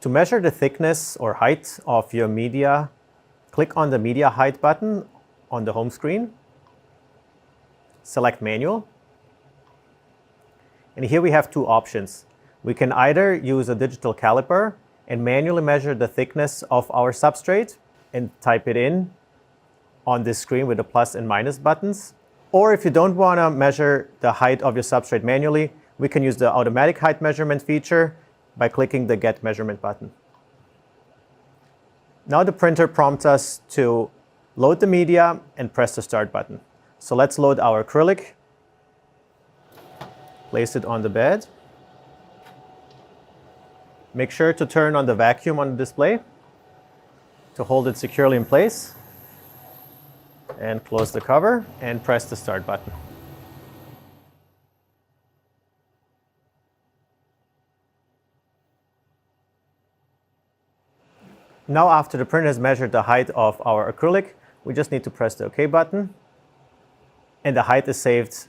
To measure the thickness or height of your media, click on the Media Height button on the home screen. Select Manual. And here we have two options. We can either use a digital caliper and manually measure the thickness of our substrate and type it in on this screen with the plus and minus buttons. Or if you don't want to measure the height of your substrate manually, we can use the automatic height measurement feature by clicking the Get Measurement button. Now the printer prompts us to load the media and press the Start button. So let's load our acrylic, place it on the bed. Make sure to turn on the vacuum on the display to hold it securely in place. And close the cover and press the Start button. Now after the printer has measured the height of our acrylic, we just need to press the OK button. And the height is saved